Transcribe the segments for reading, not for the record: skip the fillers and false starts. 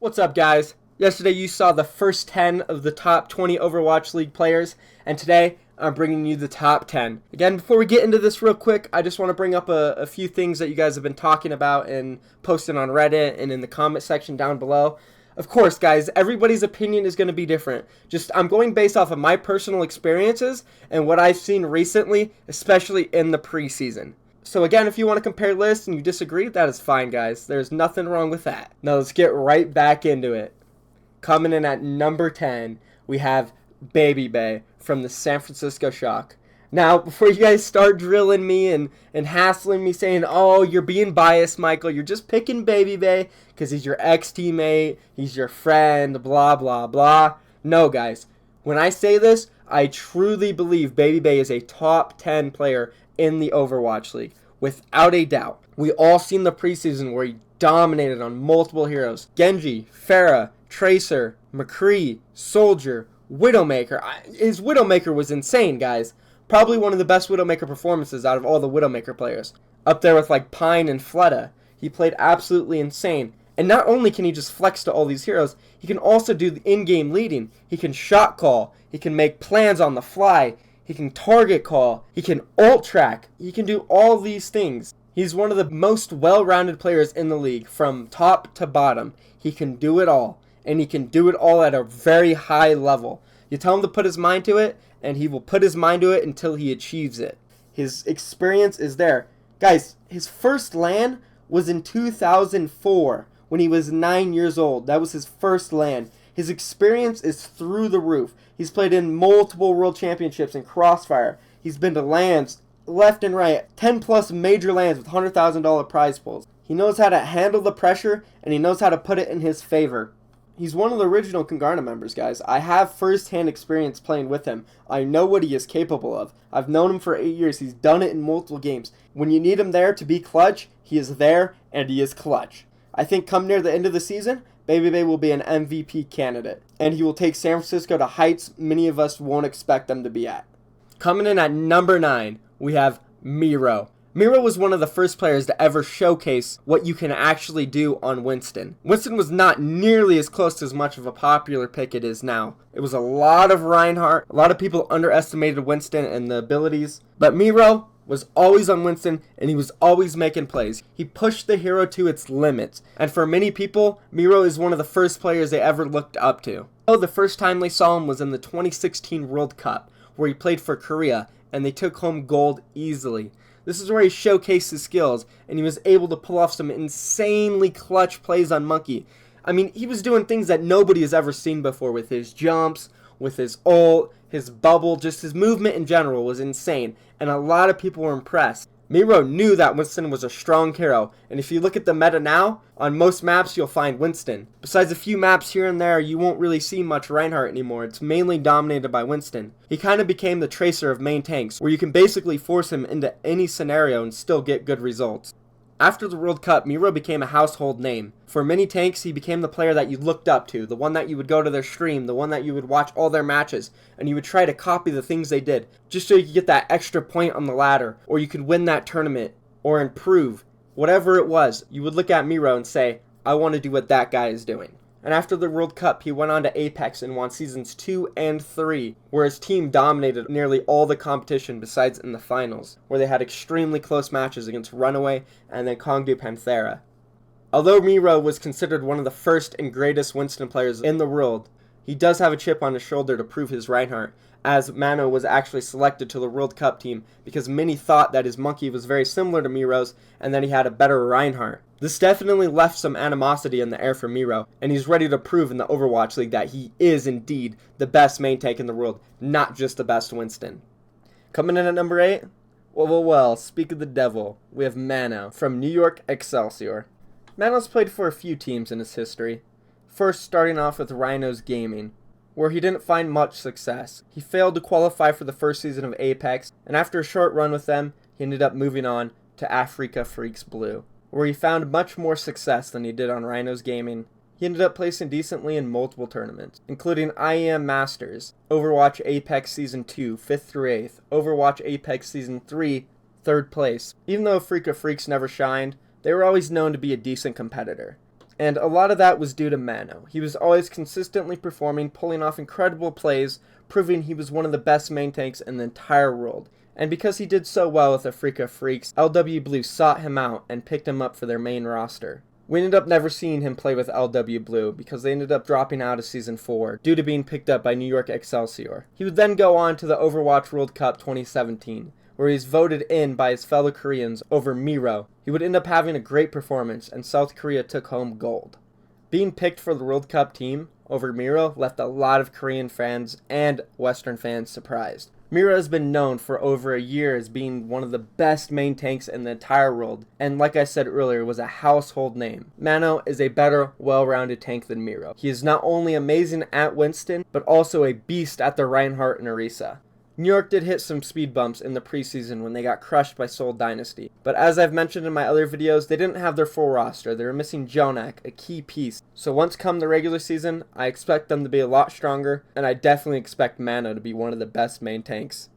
What's up, guys? Yesterday you saw the first 10 of the top 20 Overwatch League players, and today I'm bringing you the top 10. Again, before we get into this real quick, I just want to bring up a few things that you guys have been talking about and posting on Reddit and in the comment section down below. Of course, guys, everybody's opinion is going to be different. I'm going based off of my personal experiences and what I've seen recently, especially in the preseason. So again, if you want to compare lists and you disagree, that is fine, guys. There's nothing wrong with that. Now let's get right back into it. Coming in at number 10, we have BabyB from the San Francisco Shock. Now, before you guys start drilling me and hassling me saying, oh, you're being biased, Michael, you're just picking BabyB because he's your ex-teammate, he's your friend, blah, blah, blah. No, guys. When I say this, I truly believe BabyB is a top 10 player in the Overwatch League, without a doubt. We all seen the preseason where he dominated on multiple heroes. Genji, Pharah, Tracer, McCree, Soldier, Widowmaker. His Widowmaker was insane, guys. Probably one of the best Widowmaker performances out of all the Widowmaker players. Up there with like Pine and Fleeta. He played absolutely insane. And not only can he just flex to all these heroes, he can also do the in-game leading. He can shot call. He can make plans on the fly. He can target call. He can ult track. He can do all these things. He's one of the most well-rounded players in the league from top to bottom. He can do it all. And he can do it all at a very high level. You tell him to put his mind to it, and he will put his mind to it until he achieves it. His experience is there. Guys, his first LAN was in 2004 when he was 9 years old. That was his first LAN. His experience is through the roof. He's played in multiple world championships in Crossfire. He's been to LANs left and right, 10 plus major LANs with $100,000 prize pools. He knows how to handle the pressure, and he knows how to put it in his favor. He's one of the original Congarna members, guys. I have first-hand experience playing with him. I know what he is capable of. I've known him for 8 years. He's done it in multiple games. When you need him there to be clutch, he is there, and he is clutch. I think come near the end of the season, BabyB will be an MVP candidate, and he will take San Francisco to heights many of us won't expect them to be at. Coming in at number 9, we have Miro. Miro was one of the first players to ever showcase what you can actually do on Winston. Winston was not nearly as close to as much of a popular pick it is now. It was a lot of Reinhardt. A lot of people underestimated Winston and the abilities, but Miro was always on Winston, and he was always making plays. He pushed the hero to its limits, and for many people, Miro is one of the first players they ever looked up to. The first time they saw him was in the 2016 World Cup, where he played for Korea, and they took home gold easily. This is where he showcased his skills, and he was able to pull off some insanely clutch plays on Monkey. I mean, he was doing things that nobody has ever seen before with his jumps, with his ult, his bubble, just his movement in general was insane, and a lot of people were impressed. Miro knew that Winston was a strong hero, and if you look at the meta now, on most maps you'll find Winston. Besides a few maps here and there, you won't really see much Reinhardt anymore. It's mainly dominated by Winston. He kind of became the Tracer of main tanks, where you can basically force him into any scenario and still get good results. After the World Cup, Miro became a household name. For many tanks, he became the player that you looked up to, the one that you would go to their stream, the one that you would watch all their matches, and you would try to copy the things they did, just so you could get that extra point on the ladder, or you could win that tournament, or improve. Whatever it was, you would look at Miro and say, I want to do what that guy is doing. And after the World Cup, he went on to Apex and won Seasons 2 and 3, where his team dominated nearly all the competition besides in the finals, where they had extremely close matches against Runaway and then Kongdu Panthera. Although Miro was considered one of the first and greatest Winston players in the world, he does have a chip on his shoulder to prove his Reinhardt, as Mano was actually selected to the World Cup team because many thought that his Monkey was very similar to Miro's and that he had a better Reinhardt. This definitely left some animosity in the air for Miro, and he's ready to prove in the Overwatch League that he is indeed the best main tank in the world, not just the best Winston. Coming in at number 8? Well, speak of the devil, we have Mano from New York Excelsior. Mano's played for a few teams in his history. First starting off with Rhinos Gaming, where he didn't find much success. He failed to qualify for the first season of Apex, and after a short run with them, he ended up moving on to Africa Freaks Blue, where he found much more success than he did on Rhinos Gaming. He ended up placing decently in multiple tournaments, including IEM Masters, Overwatch Apex Season 2, 5th through 8th, Overwatch Apex Season 3, 3rd place. Even though Africa Freaks never shined, they were always known to be a decent competitor. And a lot of that was due to Mano. He was always consistently performing, pulling off incredible plays, proving he was one of the best main tanks in the entire world. And because he did so well with the Freak of Freaks, LW Blue sought him out and picked him up for their main roster. We ended up never seeing him play with LW Blue because they ended up dropping out of Season 4 due to being picked up by New York Excelsior. He would then go on to the Overwatch World Cup 2017, where he's voted in by his fellow Koreans over Miro. He would end up having a great performance, and South Korea took home gold. Being picked for the World Cup team over Miro left a lot of Korean fans and Western fans surprised. Miro has been known for over a year as being one of the best main tanks in the entire world, and like I said earlier, was a household name. Mano is a better, well-rounded tank than Miro. He is not only amazing at Winston, but also a beast at the Reinhardt and Orisa. New York did hit some speed bumps in the preseason when they got crushed by Seoul Dynasty, but as I've mentioned in my other videos, they didn't have their full roster. They were missing Jonak, a key piece. So once come the regular season, I expect them to be a lot stronger, and I definitely expect Mano to be one of the best main tanks.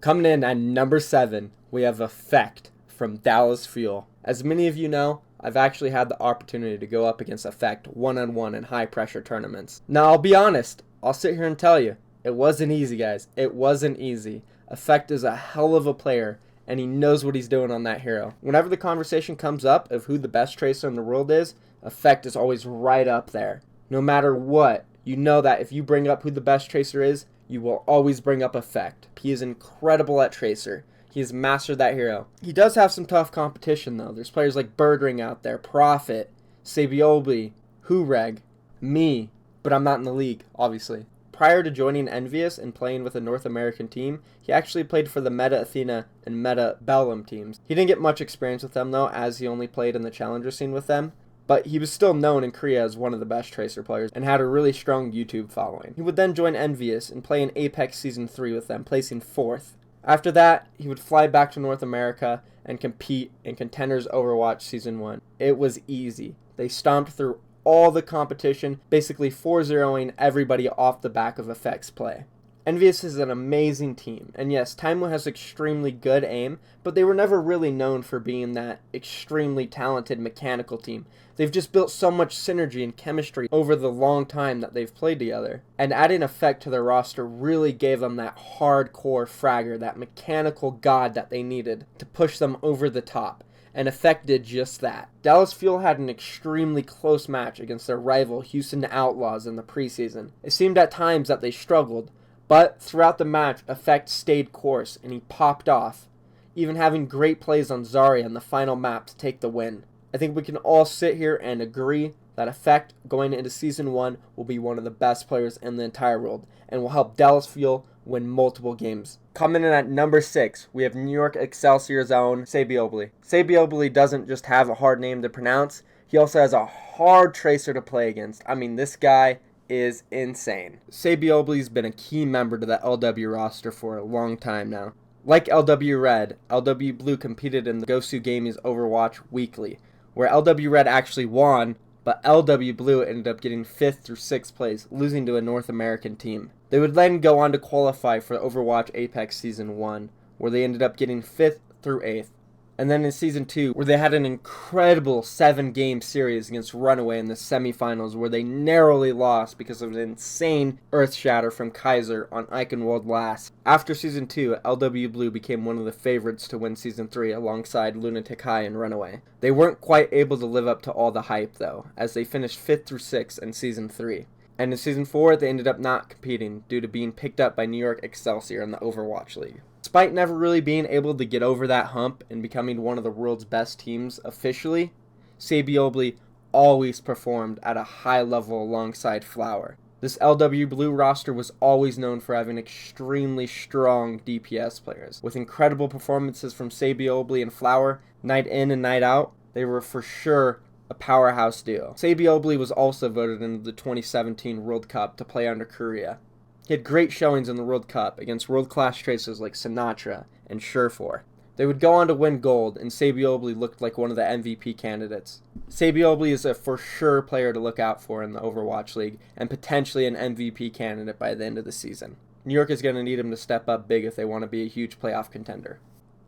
Coming in at number 7, we have Effect from Dallas Fuel. As many of you know, I've actually had the opportunity to go up against Effect one-on-one in high-pressure tournaments. Now, I'll be honest, I'll sit here and tell you, it wasn't easy, guys. It wasn't easy. Effect is a hell of a player, and he knows what he's doing on that hero. Whenever the conversation comes up of who the best tracer in the world is, Effect is always right up there. No matter what, you know that if you bring up who the best tracer is, you will always bring up Effect. He is incredible at tracer. He has mastered that hero. He does have some tough competition, though. There's players like Birdring out there, Prophet, Sabiobli, Hureg, me, but I'm not in the league, obviously. Prior to joining Envious and playing with a North American team, he actually played for the Meta Athena and Meta Bellum teams. He didn't get much experience with them though, as he only played in the challenger scene with them, but he was still known in Korea as one of the best tracer players and had a really strong YouTube following. He would then join Envious and play in Apex Season 3 with them, placing 4th. After that, he would fly back to North America and compete in Contenders Overwatch Season 1. It was easy. They stomped through all the competition, basically 4-0ing everybody off the back of Effect's play. Envious is an amazing team, and yes, Taimo has extremely good aim, but they were never really known for being that extremely talented mechanical team. They've just built so much synergy and chemistry over the long time that they've played together, and adding Effect to their roster really gave them that hardcore fragger, that mechanical god that they needed to push them over the top. And Effect did just that. Dallas Fuel had an extremely close match against their rival Houston Outlaws in the preseason. It seemed at times that they struggled, but throughout the match, Effect stayed course and he popped off, even having great plays on Zarya in the final map to take the win. I think we can all sit here and agree that Effect going into Season 1 will be one of the best players in the entire world and will help Dallas Fuel win multiple games. Coming in at number 6, we have New York Excelsior's own Sabiobli. Sabiobli doesn't just have a hard name to pronounce, he also has a hard tracer to play against. I mean, this guy is insane. Sabiobli's been a key member to the LW roster for a long time now. Like LW Red, LW Blue competed in the Gosu Gaming's Overwatch Weekly, where LW Red actually won, but LW Blue ended up getting 5th through 6th place, losing to a North American team. They would then go on to qualify for Overwatch Apex Season 1, where they ended up getting 5th through 8th. And then in Season 2, where they had an incredible 7-game series against Runaway in the semifinals, where they narrowly lost because of an insane Earth Shatter from Kaiser on Eichenwald last. After Season 2, LW Blue became one of the favorites to win Season 3 alongside Lunatic High and Runaway. They weren't quite able to live up to all the hype though, as they finished 5th through 6th in Season 3. And in Season 4, they ended up not competing due to being picked up by New York Excelsior in the Overwatch League. Despite never really being able to get over that hump and becoming one of the world's best teams officially, Sabiobli always performed at a high level alongside Flower. This LW Blue roster was always known for having extremely strong DPS players. With incredible performances from Sabiobli and Flower, night in and night out, they were for sure a powerhouse duo. Sabiobli was also voted into the 2017 World Cup to play under Korea. He had great showings in the World Cup against world-class tracers like Sinatra and Surefour. They would go on to win gold, and Sabiobli looked like one of the MVP candidates. Sabiobli is a for sure player to look out for in the Overwatch League, and potentially an MVP candidate by the end of the season. New York is going to need him to step up big if they want to be a huge playoff contender.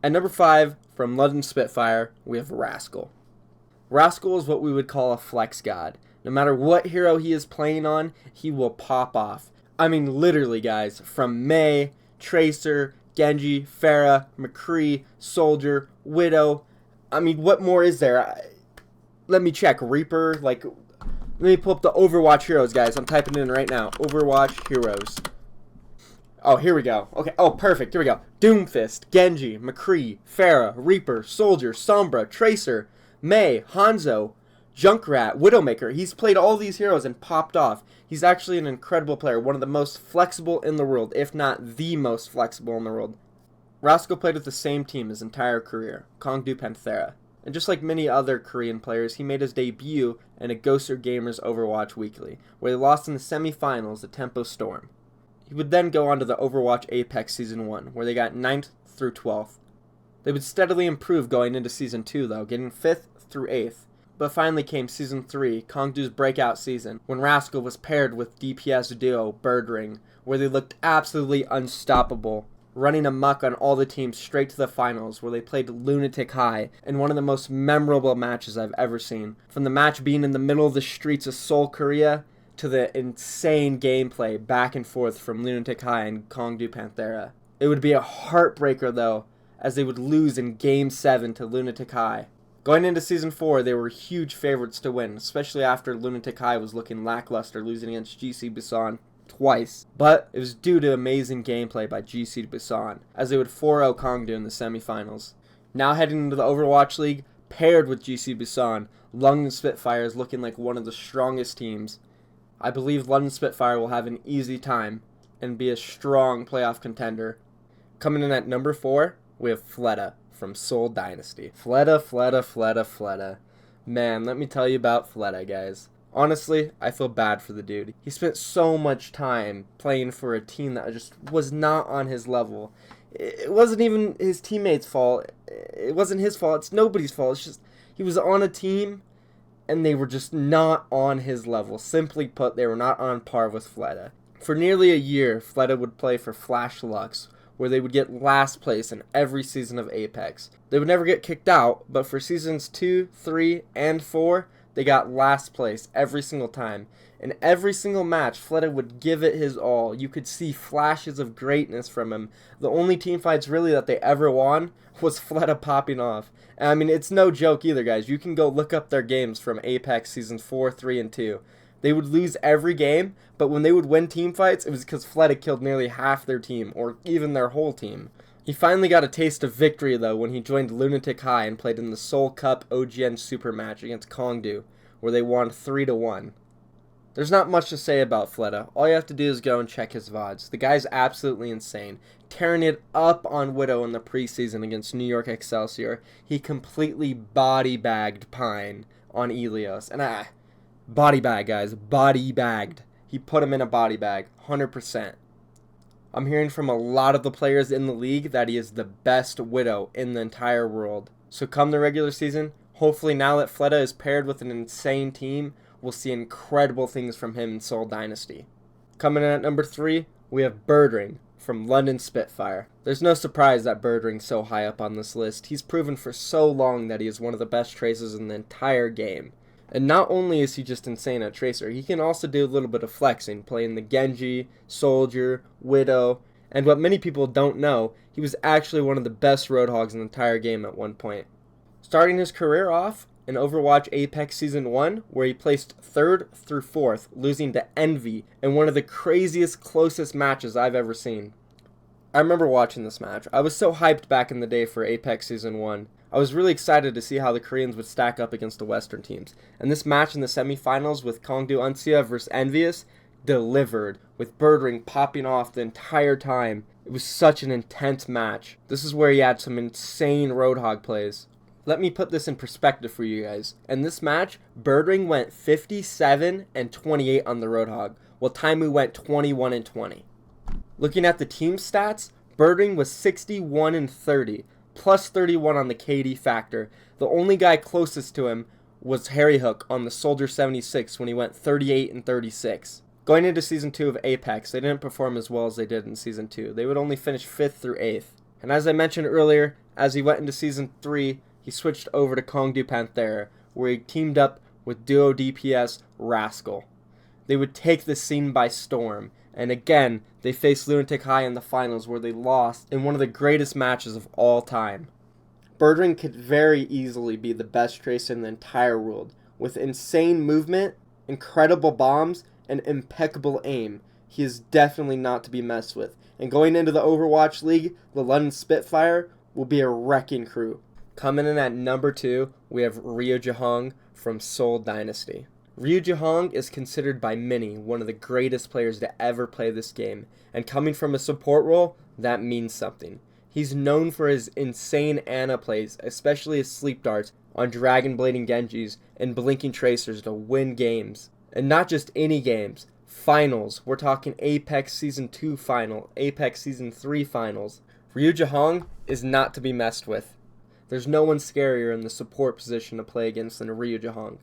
At number 5, from London Spitfire, we have Rascal. Rascal is what we would call a flex god. No matter what hero he is playing on, he will pop off. I mean, literally, guys, from Mei, Tracer, Genji, Pharah, McCree, Soldier, Widow. I mean, what more is there? Let me check. Reaper, like, let me pull up the Overwatch heroes, guys. I'm typing it in right now. Overwatch heroes. Oh, here we go. Okay, oh, perfect. Here we go. Doomfist, Genji, McCree, Pharah, Reaper, Soldier, Sombra, Tracer, Mei, Hanzo, Junkrat, Widowmaker. He's played all these heroes and popped off. He's actually an incredible player, one of the most flexible in the world, if not the most flexible in the world. Rascal played with the same team his entire career, Kongdu Panthera. And just like many other Korean players, he made his debut in a Ghoster Gamers Overwatch Weekly, where he lost in the semifinals to Tempo Storm. He would then go on to the Overwatch Apex Season 1, where they got 9th through 12th. They would steadily improve going into Season 2, though, getting 5th through 8th. But finally came Season 3, Kongdu's breakout season, when Rascal was paired with DPS duo Birdring, where they looked absolutely unstoppable, running amok on all the teams straight to the finals, where they played Lunatic High in one of the most memorable matches I've ever seen. From the match being in the middle of the streets of Seoul, Korea, to the insane gameplay back and forth from Lunatic High and Kongdu Panthera. It would be a heartbreaker, though, as they would lose in Game 7 to Lunatic High. Going into Season 4, they were huge favorites to win, especially after Lunatic High was looking lackluster, losing against GC Busan twice. But it was due to amazing gameplay by GC Busan, as they would 4-0 Kongdu in the semifinals. Now heading into the Overwatch League, paired with GC Busan, London Spitfire is looking like one of the strongest teams. I believe London Spitfire will have an easy time and be a strong playoff contender. Coming in at number 4, we have Fleeta from Seoul Dynasty. Fleeta. Man, let me tell you about Fleeta, guys. Honestly, I feel bad for the dude. He spent so much time playing for a team that just was not on his level. It wasn't even his teammates' fault. It wasn't his fault. It's nobody's fault. It's just he was on a team and they were just not on his level. Simply put, they were not on par with Fleeta. For nearly a year, Fleeta would play for Flash Lux, where they would get last place in every season of Apex. They would never get kicked out, but for seasons 2, 3, and 4, they got last place every single time. In every single match, Fleeta would give it his all. You could see flashes of greatness from him. The only teamfights really that they ever won was Fleeta popping off. And I mean, it's no joke either, guys. You can go look up their games from Apex seasons 4, 3, and 2. They would lose every game, but when they would win team fights, it was because Fleeta killed nearly half their team, or even their whole team. He finally got a taste of victory, though, when he joined Lunatic High and played in the Seoul Cup OGN Super match against Kongdu, where they won 3-1. There's not much to say about Fleeta. All you have to do is go and check his VODs. The guy's absolutely insane. Tearing it up on Widow in the preseason against New York Excelsior, he completely body-bagged Pine on Elios. And body bag, guys. Body bagged. He put him in a body bag. 100%. I'm hearing from a lot of the players in the league that he is the best Widow in the entire world. So come the regular season, hopefully now that Fleeta is paired with an insane team, we'll see incredible things from him in Seoul Dynasty. Coming in at number 3, we have Birdring from London Spitfire. There's no surprise that Birdring's so high up on this list. He's proven for so long that he is one of the best tracers in the entire game. And not only is he just insane at Tracer, he can also do a little bit of flexing, playing the Genji, Soldier, Widow, and what many people don't know, he was actually one of the best Roadhogs in the entire game at one point. Starting his career off in Overwatch Apex Season 1, where he placed 3rd through 4th, losing to Envy in one of the craziest, closest matches I've ever seen. I remember watching this match. I was so hyped back in the day for Apex Season 1. I was really excited to see how the Koreans would stack up against the Western teams. And this match in the semifinals with Kongdu Uncia versus Envious delivered, with Birdring popping off the entire time. It was such an intense match. This is where he had some insane Roadhog plays. Let me put this in perspective for you guys. In this match, Birdring went 57 and 28 on the Roadhog, while Taimu went 21 and 20. Looking at the team stats, Birdring was 61 and 30. Plus 31 on the KD factor. The only guy closest to him was Harry Hook on the Soldier 76 when he went 38 and 36. Going into Season 2 of Apex, they didn't perform as well as they did in Season 2. They would only finish 5th through 8th. And as I mentioned earlier, as he went into Season 3, he switched over to Kongdu Panthera, where he teamed up with duo DPS Rascal. They would take the scene by storm, and again, they faced Lunatic High in the finals where they lost in one of the greatest matches of all time. Birdring could very easily be the best tracer in the entire world. With insane movement, incredible bombs, and impeccable aim, he is definitely not to be messed with. And going into the Overwatch League, the London Spitfire will be a wrecking crew. Coming in at number 2, we have Ryu Jae Hong from Seoul Dynasty. Ryu Jae Hong is considered by many one of the greatest players to ever play this game, and coming from a support role, that means something. He's known for his insane Ana plays, especially his sleep darts on Dragon Blading Genjis and Blinking Tracers to win games. And not just any games, finals. We're talking Apex Season 2 final, Apex Season 3 finals. Ryu Jae Hong is not to be messed with. There's no one scarier in the support position to play against than Ryu Jae Hong.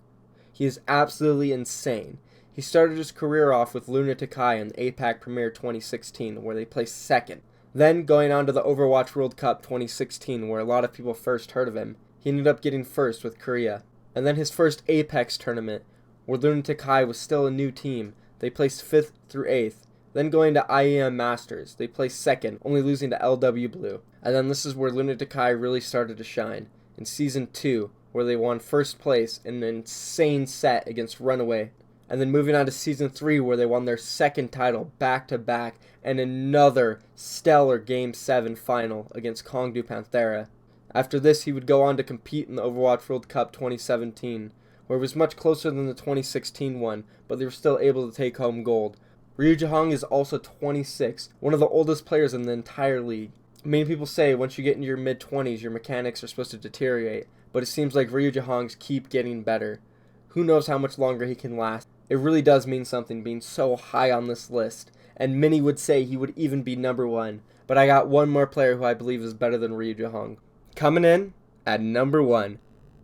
He is absolutely insane. He started his career off with Lunatic High in the APAC Premier 2016, where they placed second. Then, going on to the Overwatch World Cup 2016, where a lot of people first heard of him, he ended up getting first with Korea. And then his first Apex tournament, where Lunatic High was still a new team, they placed 5th through 8th. Then going to IEM Masters, they placed 2nd, only losing to LW Blue. And then this is where Lunatic High really started to shine, in Season 2, where they won 1st place in an insane set against Runaway. And then moving on to Season 3, where they won their 2nd title back-to-back, and another stellar Game 7 final against Kongdu Panthera. After this, he would go on to compete in the Overwatch World Cup 2017, where it was much closer than the 2016 one, but they were still able to take home gold. Ryu Jae Hong is also 26, one of the oldest players in the entire league. Many people say once you get into your mid-20s, your mechanics are supposed to deteriorate, but it seems like Ryu Jae Hong's keep getting better. Who knows how much longer he can last. It really does mean something being so high on this list, and many would say he would even be number 1, but I got one more player who I believe is better than Ryu Jae Hong. Coming in at number 1,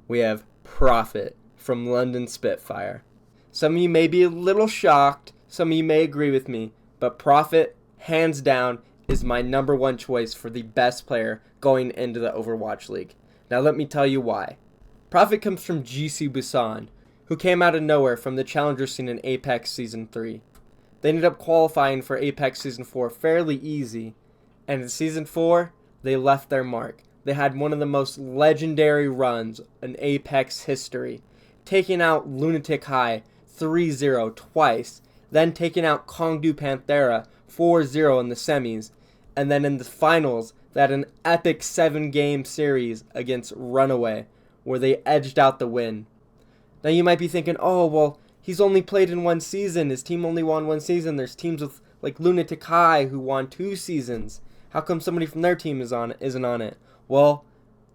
we have Prophet from London Spitfire. Some of you may be a little shocked, some of you may agree with me, but Prophet, hands down, is my number 1 choice for the best player going into the Overwatch League. Now let me tell you why. Prophet comes from GC Busan, who came out of nowhere from the challenger scene in Apex Season 3. They ended up qualifying for Apex Season 4 fairly easy, and in Season 4, they left their mark. They had one of the most legendary runs in Apex history, taking out Lunatic High 3-0 twice, then taking out Kongdu Panthera 4-0 in the semis, and then in the finals, they had an epic 7-game series against Runaway, where they edged out the win. Now you might be thinking, oh, well, he's only played in 1 season, his team only won 1 season, there's teams with, like, Lunatic High who won 2 seasons. How come somebody from their team isn't on it? Well,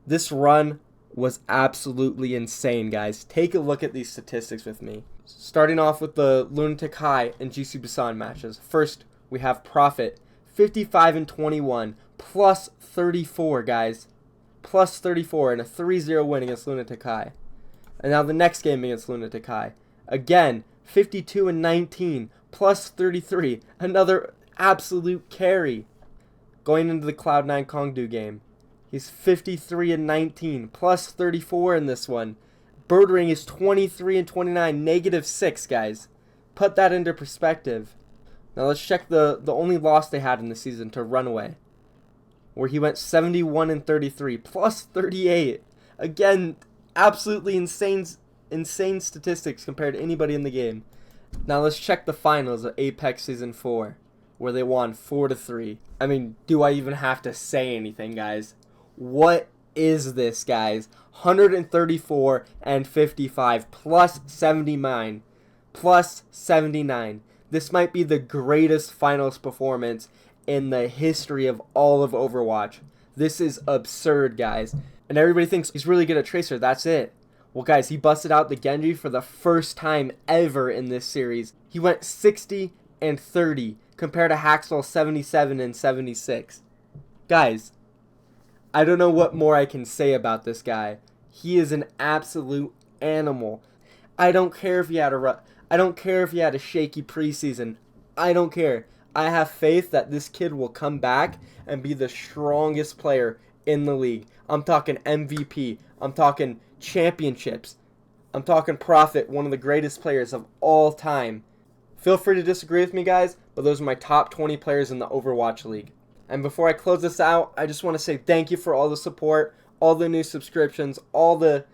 this run was absolutely insane, guys. Take a look at these statistics with me. Starting off with the Lunatic High and GC Busan matches. First, we have Prophet, 55-21, plus 34, guys. Plus 34 in a 3-0 win against Lunatic High. And now the next game against Lunatic High. Again, 52-19, plus 33. Another absolute carry. Going into the Cloud9 Kongdu game. He's 53-19, plus 34 in this one. Birdring is 23-29, -6, guys. Put that into perspective. Now let's check the only loss they had in the season to Runaway, where he went 71-33, plus 38. Again, absolutely insane statistics compared to anybody in the game. Now let's check the finals of Apex Season 4, where they won 4-3. I mean, do I even have to say anything, guys? What is this, guys? 134 and 55 plus 79. Plus 79. This might be the greatest finals performance in the history of all of Overwatch. This is absurd, guys. And everybody thinks he's really good at Tracer. That's it. Well, guys, he busted out the Genji for the first time ever in this series. He went 60-30 compared to Haxel 77-76. Guys, I don't know what more I can say about this guy. He is an absolute animal. I don't care if he had a shaky preseason. I don't care. I have faith that this kid will come back and be the strongest player in the league. I'm talking MVP. I'm talking championships. I'm talking Prophet, one of the greatest players of all time. Feel free to disagree with me, guys, but those are my top 20 players in the Overwatch League. And before I close this out, I just want to say thank you for all the support, all the new subscriptions, all the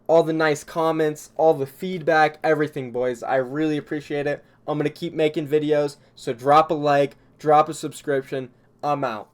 nice comments, all the feedback, everything, boys. I really appreciate it. I'm going to keep making videos, so drop a like, drop a subscription. I'm out.